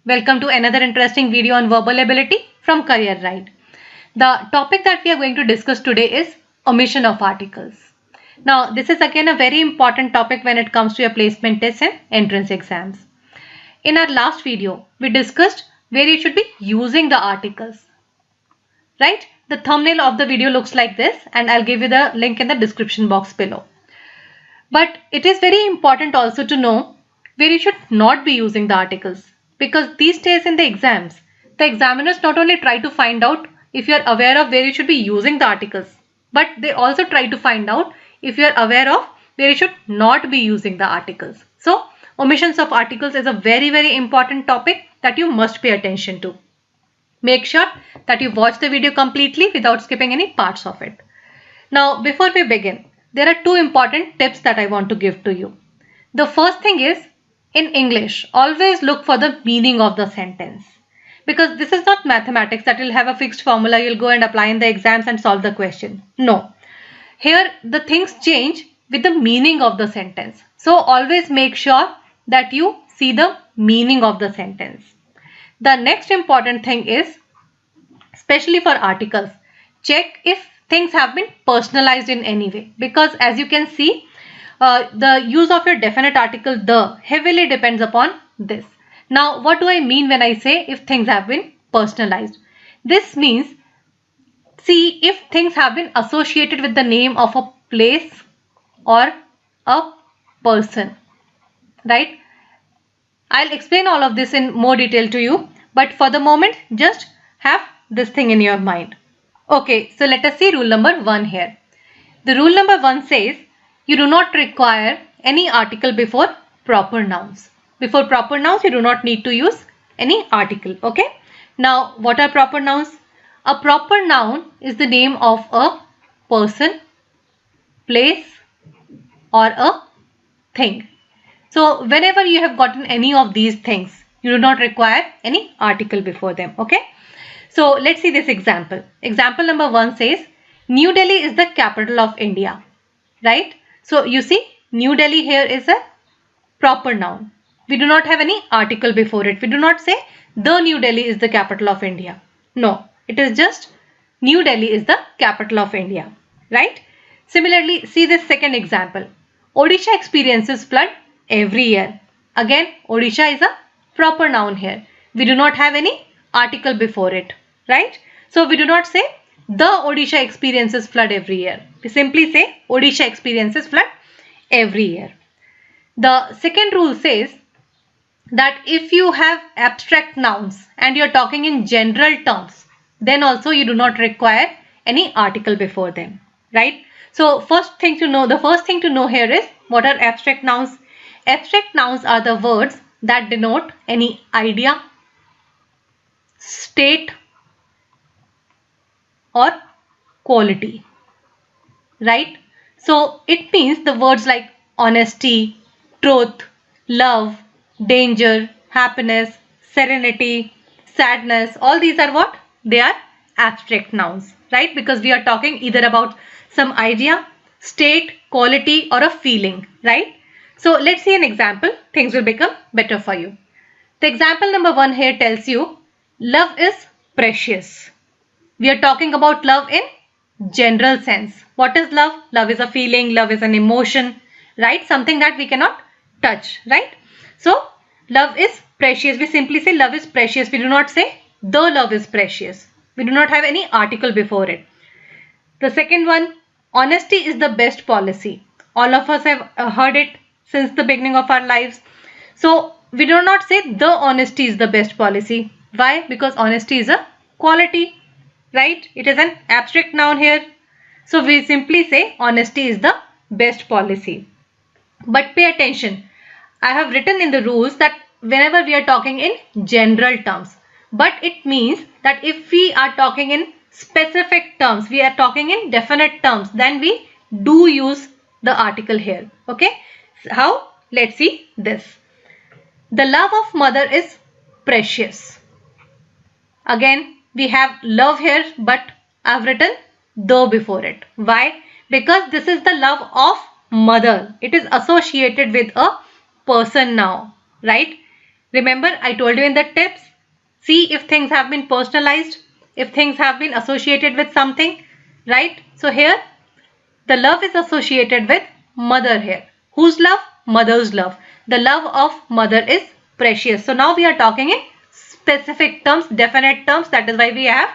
Welcome to another interesting video on verbal ability from CareerRide. The topic that we are going to discuss today is omission of articles. Now, this is again a very important topic when it comes to your placement tests and entrance exams. In our last video, we discussed where you should be using the articles. Right? The thumbnail of the video looks like this, and I'll give you the link in the description box below. But it is very important also to know where you should not be using the articles, because these days in the exams, the examiners not only try to find out if you are aware of where you should be using the articles, but they also try to find out if you are aware of where you should not be using the articles. So, omissions of articles is a very important topic that you must pay attention to. Make sure that you watch the video completely without skipping any parts of it. Now, before we begin, there are two important tips that I want to give to you. The first thing is, in English, always look for the meaning of the sentence. Because this is not mathematics that you'll have a fixed formula, you'll go and apply in the exams and solve the question. No. Here, the things change with the meaning of the sentence. So, always make sure that you see the meaning of the sentence. The next important thing is, especially for articles, check if things have been personalized in any way, because as you can see, the use of your definite article the heavily depends upon this. Now, what do I mean when I say if things have been personalized? This means, see if things have been associated with the name of a place or a person, right? I'll explain all of this in more detail to you, but for the moment, just have this thing in your mind. Okay, so let us see rule number 1 here. The rule number 1 says, you do not require any article before proper nouns. Before proper nouns, you do not need to use any article. Okay. Now, what are proper nouns? A proper noun is the name of a person, place, or a thing. So, whenever you have gotten any of these things, you do not require any article before them. Okay. So, let's see this example. Example number 1 says, New Delhi is the capital of India. Right? So, you see, New Delhi here is a proper noun. We do not have any article before it. We do not say, the New Delhi is the capital of India. No, it is just New Delhi is the capital of India. Right? Similarly, see this second example. Odisha experiences flood every year. Again, Odisha is a proper noun here. We do not have any article before it. Right? So, we do not say, the Odisha experiences flood every year. We simply say Odisha experiences flood every year. The second rule says that if you have abstract nouns and you are talking in general terms, then also you do not require any article before them. Right? So, the first thing to know here is, what are abstract nouns? Abstract nouns are the words that denote any idea, state, or quality, right? So, it means the words like honesty, truth, love, danger, happiness, serenity, sadness, all these are what? They are abstract nouns, right? Because we are talking either about some idea, state, quality, or a feeling, right? So, let's see an example. Things will become better for you. The example number 1 here tells you, love is precious. We are talking about love in general sense. What is love? Love is a feeling, love is an emotion, right? Something that we cannot touch, right? So, love is precious. We simply say love is precious. We do not say the love is precious. We do not have any article before it. The second one, honesty is the best policy. All of us have heard it since the beginning of our lives. So, we do not say the honesty is the best policy. Why? Because honesty is a quality. Right? It is an abstract noun here. So, we simply say honesty is the best policy. But pay attention. I have written in the rules that whenever we are talking in general terms, but it means that if we are talking in specific terms, we are talking in definite terms, then we do use the article here. Okay? How? Let's see this. The love of mother is precious. Again, we have love here, but I've written the before it. Why? Because this is the love of mother. It is associated with a person now, right? Remember, I told you in the tips, see if things have been personalized, if things have been associated with something, right? So here, the love is associated with mother here. Whose love? Mother's love. The love of mother is precious. So now we are talking in specific terms, definite terms. That is why we have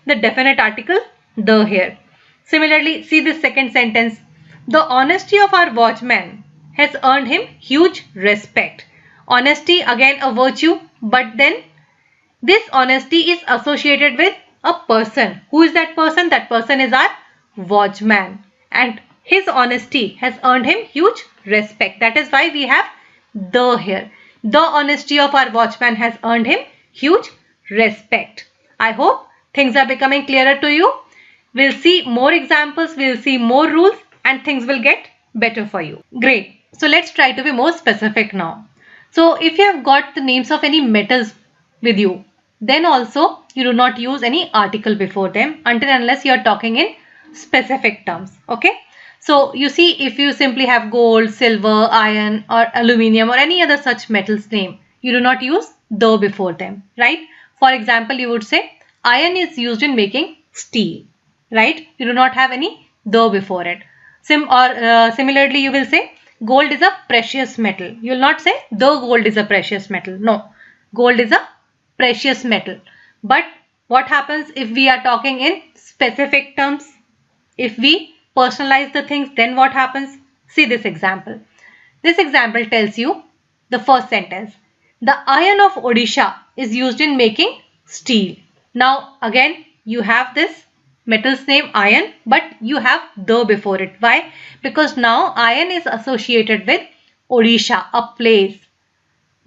the definite article the here. Similarly, see this second sentence. The honesty of our watchman has earned him huge respect. Honesty, again a virtue, but then this honesty is associated with a person. Who is that person? That person is our watchman. And his honesty has earned him huge respect. That is why we have the here. The honesty of our watchman has earned him huge respect. I hope things are becoming clearer to you. We'll see more examples, we'll see more rules, and things will get better for you. Great. So let's try to be more specific now. So if you have got the names of any metals with you, then also you do not use any article before them until unless you are talking in specific terms. Okay. So you see, if you simply have gold, silver, iron or aluminium or any other such metals name, you do not use the before them, right? For example, you would say iron is used in making steel, right? You do not have any the before it. Similarly, you will say gold is a precious metal. You will not say the gold is a precious metal. No, gold is a precious metal. But what happens if we are talking in specific terms? If we personalize the things, then what happens? See this example. This example tells you the first sentence. The iron of Odisha is used in making steel. Now again you have this metal's name iron, but you have the before it. Why? Because now iron is associated with Odisha, a place.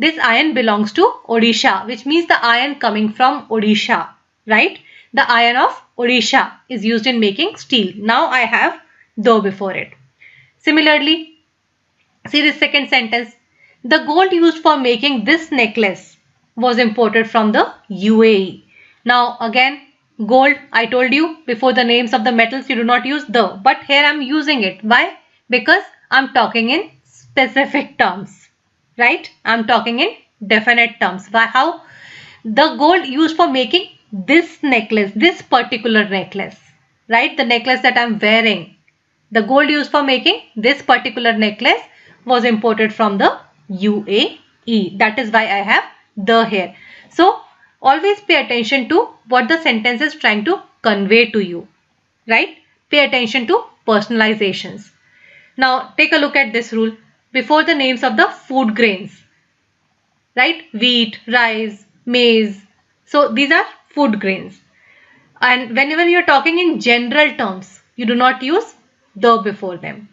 This iron belongs to Odisha, which means the iron coming from Odisha, right? The iron of Odisha is used in making steel. Now I have the before it. Similarly, see this second sentence. The gold used for making this necklace was imported from the UAE. Now again, gold, I told you before the names of the metals you do not use the, but here I am using it. Why? Because I am talking in specific terms, right? I am talking in definite terms. Why? How? The gold used for making this necklace, this particular necklace, right? The necklace that I am wearing. The gold used for making this particular necklace was imported from the UAE. That is why I have the here. So always pay attention to what the sentence is trying to convey to you, right? Pay attention to personalizations. Now take a look at this rule. Before the names of the food grains, right? Wheat, rice, maize. So these are food grains. And whenever you are talking in general terms, you do not use the before them.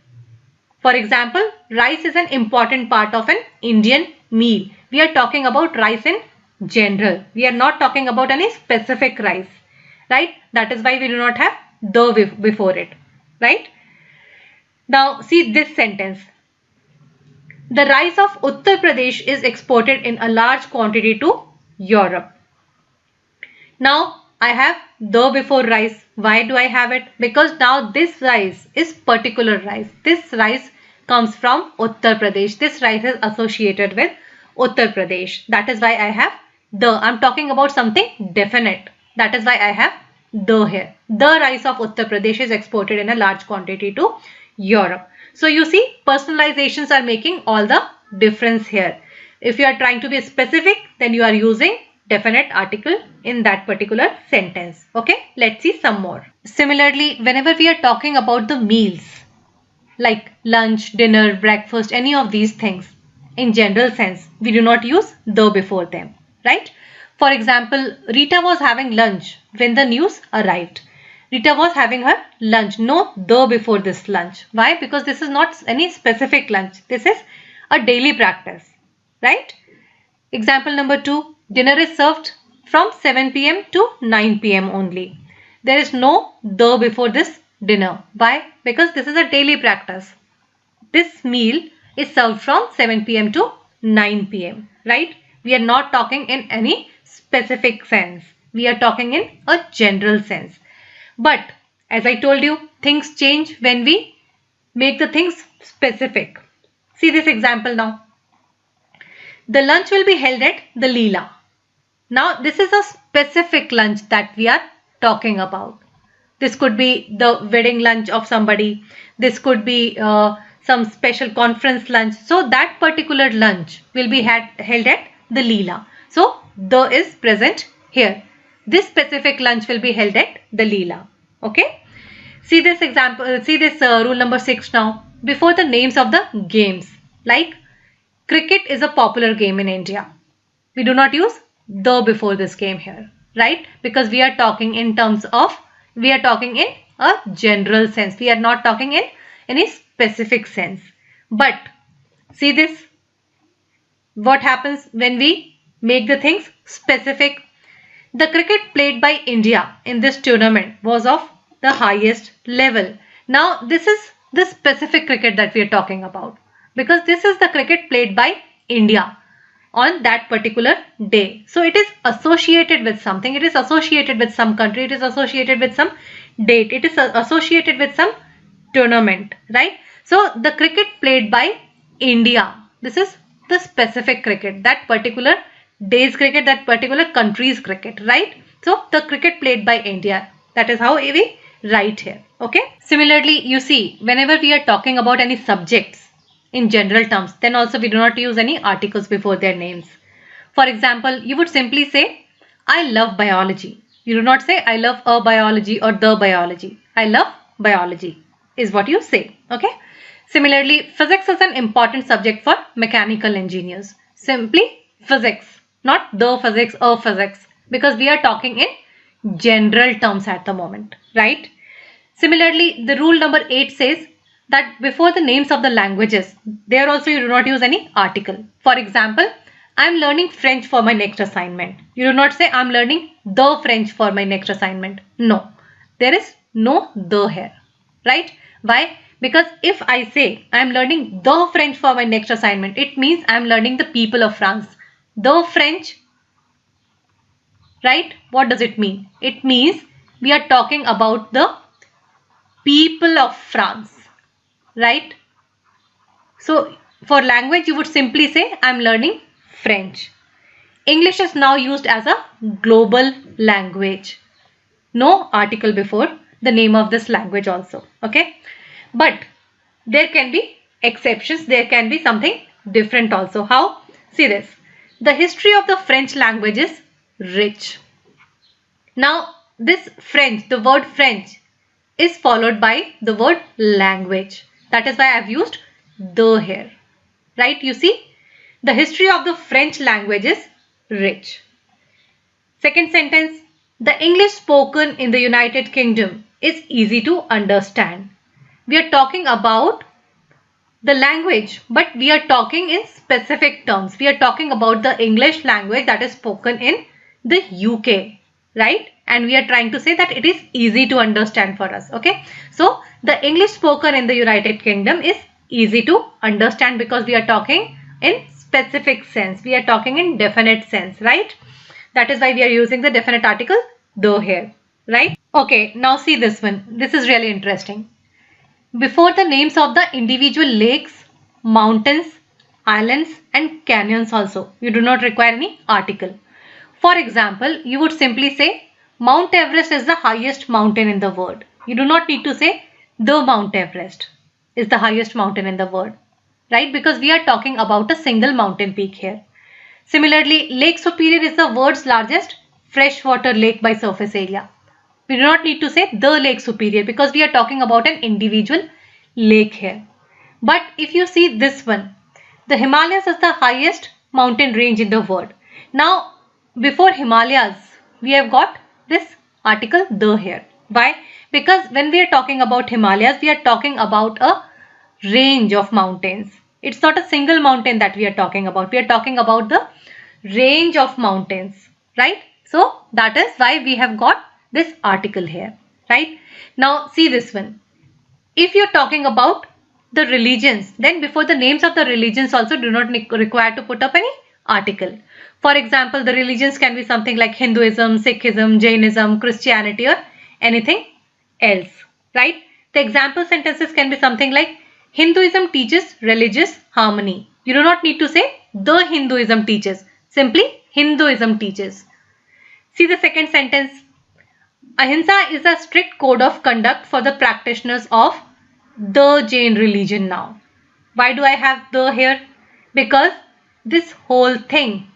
For example, rice is an important part of an Indian meal. We are talking about rice in general. We are not talking about any specific rice, right? That is why we do not have the before it, right? Now see this sentence. The rice of Uttar Pradesh is exported in a large quantity to Europe. Now I have the before rice. Why do I have it? Because now this rice is particular rice. This rice comes from Uttar Pradesh. This rice is associated with Uttar Pradesh. That is why I have the. I'm talking about something definite. That is why I have the here. The rice of Uttar Pradesh is exported in a large quantity to Europe. So you see, personalizations are making all the difference here. If you are trying to be specific, then you are using definite article in that particular sentence. Okay, let's see some more. Similarly, whenever we are talking about the meals, like lunch, dinner, breakfast, any of these things, in general sense, we do not use the before them, right? For example, Rita was having lunch when the news arrived. Rita was having her lunch. No the before this lunch. Why? Because this is not any specific lunch. This is a daily practice, right? Example number 2. Dinner is served from 7 p.m. to 9 p.m. only. There is no the before this dinner. Why? Because this is a daily practice. This meal is served from 7 p.m. to 9 p.m. right? We are not talking in any specific sense. We are talking in a general sense. But as I told you, things change when we make the things specific. See this example now. The lunch will be held at the Leela. Now this is a specific lunch that we are talking about. This could be the wedding lunch of somebody. This could be some special conference lunch. So that particular lunch will be held at the Leela. So the is present here. This specific lunch will be held at the Leela. Okay. See this example. See this rule number 6 now. Before the names of the games, like cricket is a popular game in India. We do not use the before this game here, right? Because we are talking in terms of, we are talking in a general sense. We are not talking in any specific sense. But see this, what happens when we make the things specific? The cricket played by India in this tournament was of the highest level. Now this is the specific cricket that we are talking about, because this is the cricket played by India on that particular day. So it is associated with something. It is associated with some country. It is associated with some date. It is associated with some tournament, right? So the cricket played by India. This is the specific cricket, that particular day's cricket, that particular country's cricket, right? So the cricket played by India. That is how we write here. Okay. Similarly, you see, whenever we are talking about any subjects in general terms, then also we do not use any articles before their names. For example, you would simply say, I love biology. You do not say, I love a biology or the biology. I love biology is what you say. Okay. Similarly, physics is an important subject for mechanical engineers. Simply physics, not the physics or physics, because we are talking in general terms at the moment, right? Similarly, the rule number 8 says that before the names of the languages, there also you do not use any article. For example, I am learning French for my next assignment. You do not say I am learning the French for my next assignment. No, there is no the here, right? Why? Because if I say I am learning the French for my next assignment, it means I am learning the people of France. The French, right? What does it mean? It means we are talking about the people of France, right? So for language, you would simply say I'm learning French. English is now used as a global language. No article before the name of this language also. Okay. But there can be exceptions. There can be something different also. How? See this. The history of the French language is rich. Now this French, the word French is followed by the word language. That is why I have used the here, right? You see, the history of the French language is rich. Second sentence, the English spoken in the United Kingdom is easy to understand. We are talking about the language, but we are talking in specific terms. We are talking about the English language that is spoken in the UK, right? And we are trying to say that it is easy to understand for us. Okay. So the English spoken in the United Kingdom is easy to understand because we are talking in specific sense. We are talking in definite sense, right? That is why we are using the definite article the here, right? Okay. Now see this one. This is really interesting. Before the names of the individual lakes, mountains, islands and canyons also, you do not require any article. For example, you would simply say Mount Everest is the highest mountain in the world. You do not need to say the Mount Everest is the highest mountain in the world, right? Because we are talking about a single mountain peak here. Similarly, Lake Superior is the world's largest freshwater lake by surface area. We do not need to say the Lake Superior because we are talking about an individual lake here. But if you see this one, the Himalayas is the highest mountain range in the world. Now, before Himalayas, we have got this article the here. Why? Because when we are talking about Himalayas, we are talking about a range of mountains. It's not a single mountain that we are talking about. We are talking about the range of mountains, right? So that is why we have got this article here, right? Now see this one. If you're talking about the religions, then before the names of the religions also do not require to put up any article. For example, the religions can be something like Hinduism, Sikhism, Jainism, Christianity or anything else, right? The example sentences can be something like Hinduism teaches religious harmony. You do not need to say the Hinduism teaches. Simply, Hinduism teaches. See the second sentence. Ahimsa is a strict code of conduct for the practitioners of the Jain religion now. Why do I have the here? Because this whole thing,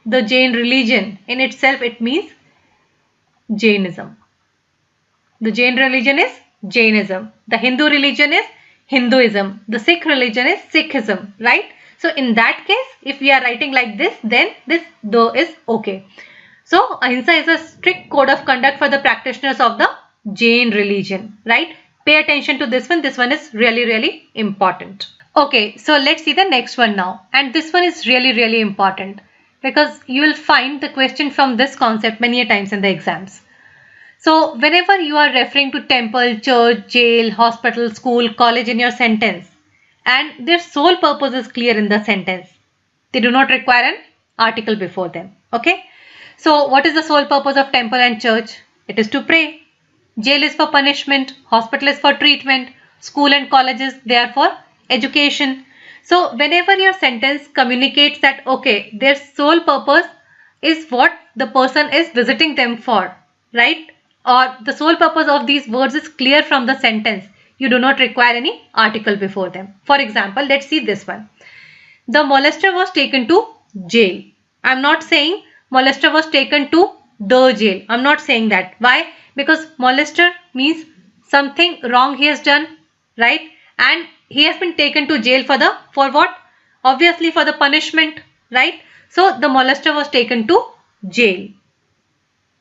the Jain religion in itself, it means Jainism. The Jain religion is Jainism. The Hindu religion is Hinduism. The Sikh religion is Sikhism, right? So in that case, if we are writing like this, then this the is okay. So Ahimsa is a strict code of conduct for the practitioners of the Jain religion, right? Pay attention to this one. This one is really important. Okay, so let's see the next one now. And this one is really important because you will find the question from this concept many a times in the exams. So whenever you are referring to temple, church, jail, hospital, school, college in your sentence and their sole purpose is clear in the sentence, they do not require an article before them. Okay. So what is the sole purpose of temple and church? It is to pray. Jail is for punishment. Hospital is for treatment. School and colleges, they are for education. So whenever your sentence communicates that, okay, their sole purpose is what the person is visiting them for, right? Or the sole purpose of these words is clear from the sentence. You do not require any article before them. For example, let's see this one. The molester was taken to jail. I'm not saying molester was taken to the jail. I'm not saying that. Why? Because molester means something wrong he has done, right? And he has been taken to jail for what? Obviously for the punishment, right? So the molester was taken to jail,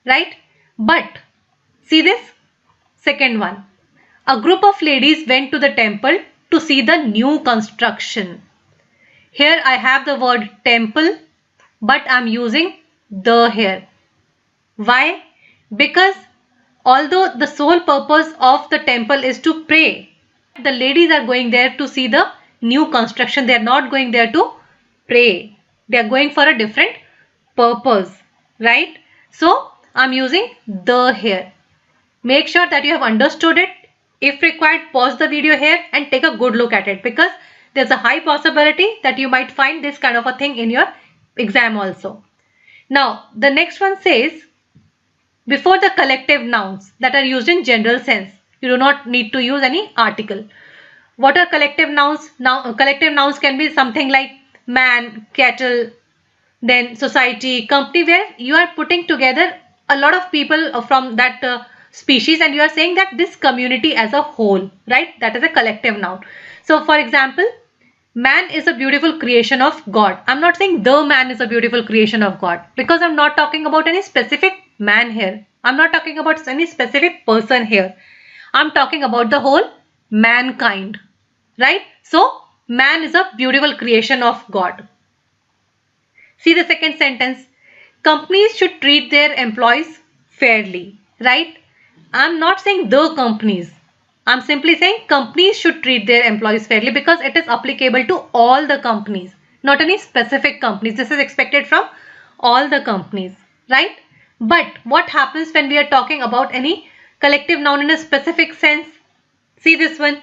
right? But see this second one. A group of ladies went to the temple to see the new construction. Here I have the word temple, but I'm using the here. Why? Because although the sole purpose of the temple is to pray, the ladies are going there to see the new construction. They are not going there to pray. They are going for a different purpose, right? So I'm using the here. Make sure that you have understood it. If required, pause the video here and take a good look at it because there's a high possibility that you might find this kind of a thing in your exam also. Now, the next one says, before the collective nouns that are used in general sense, you do not need to use any article. What are collective nouns? Now, collective nouns can be something like man, cattle, then society, company, where you are putting together a lot of people from that species and you are saying that this community as a whole, right? That is a collective noun. So, for example, man is a beautiful creation of God. I'm not saying the man is a beautiful creation of God because I'm not talking about any specific man here. I'm not talking about any specific person here. I'm talking about the whole mankind, right? So, man is a beautiful creation of God. See the second sentence. Companies should treat their employees fairly, right? I'm not saying the companies. I'm simply saying companies should treat their employees fairly because it is applicable to all the companies, not any specific companies. This is expected from all the companies, right? But what happens when we are talking about any collective noun in a specific sense? See this one.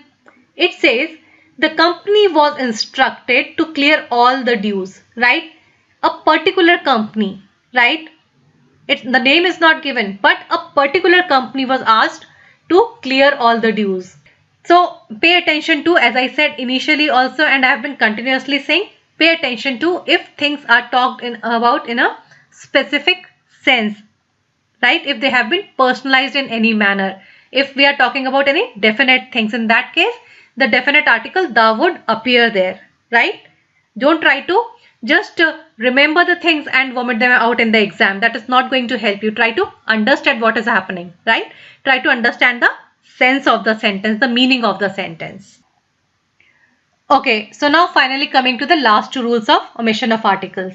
It says the company was instructed to clear all the dues, right? A particular company, right? The name is not given, but a particular company was asked to clear all the dues. So pay attention to, as I said initially also, and I have been continuously saying, pay attention to if things are talked about in a specific sense, right? If they have been personalized in any manner. If we are talking about any definite things, in that case, the definite article the would appear there, right? Don't try to just remember the things and vomit them out in the exam. That is not going to help you. Try to understand what is happening, right? Try to understand the sense of the sentence, the meaning of the sentence. Okay, so now finally coming to the last two rules of omission of articles.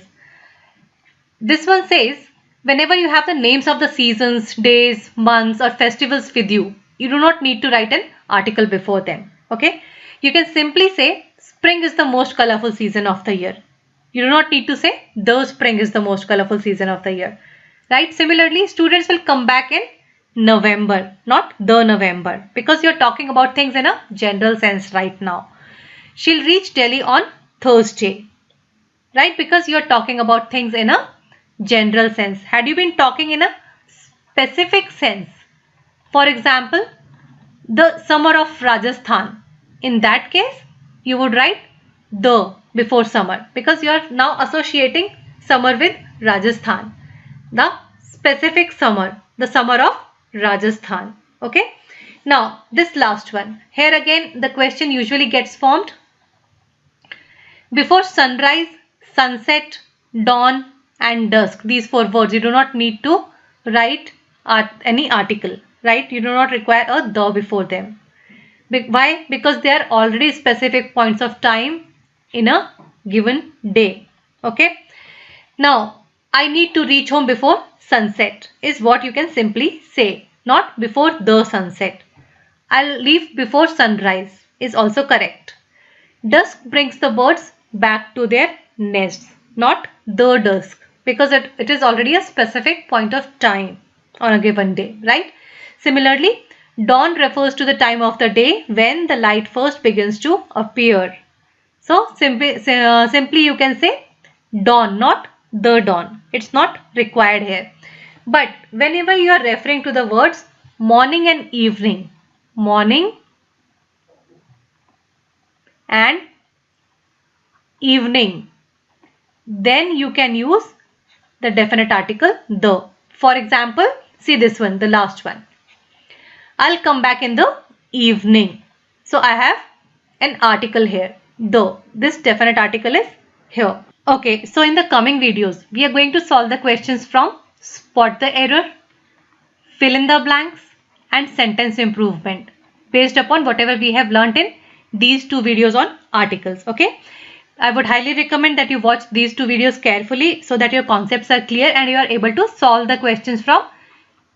This one says, whenever you have the names of the seasons, days, months or festivals with you, you do not need to write an article before them. Okay, you can simply say spring is the most colorful season of the year. You do not need to say the spring is the most colorful season of the year, right? Similarly, students will come back in November, not the November, because you're talking about things in a general sense right now. She'll reach Delhi on Thursday. right? Because you're talking about things in a general sense. Had you been talking in a specific sense, for example, the summer of Rajasthan, in that case, you would write the before summer because you are now associating summer with Rajasthan. The specific summer, the summer of Rajasthan. Okay. Now, this last one. Here again, the question usually gets formed before sunrise, sunset, dawn and dusk. These 4 words. You do not need to write any article, right? You do not require a the before them. Why? Because they are already specific points of time in a given day. Okay. Now, I need to reach home before sunset is what you can simply say, not before the sunset. I'll leave before sunrise is also correct. Dusk brings the birds back to their nests, not the dusk, because it is already a specific point of time on a given day, right? Similarly, dawn refers to the time of the day when the light first begins to appear. So simply you can say dawn, not the dawn. It's not required here. But whenever you are referring to the words morning and evening, morning and evening, then you can use the definite article the. For example, see this one, the last one. I'll come back in the evening. So I have an article here, the. This definite article is here. Okay, so in the coming videos, we are going to solve the questions from spot the error, fill in the blanks and sentence improvement based upon whatever we have learnt in these 2 videos on articles. Okay, I would highly recommend that you watch these 2 videos carefully so that your concepts are clear and you are able to solve the questions from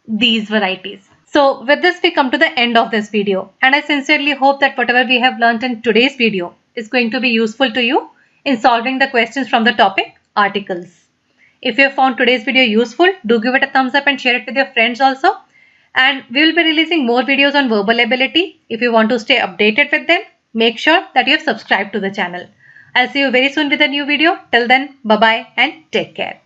these varieties. So with this we come to the end of this video, and I sincerely hope that whatever we have learnt in today's video is going to be useful to you in solving the questions from the topic articles. If you have found today's video useful, do give it a thumbs up and share it with your friends also. And we will be releasing more videos on verbal ability. If you want to stay updated with them, make sure that you have subscribed to the channel. I'll see you very soon with a new video. Till then, bye bye and take care.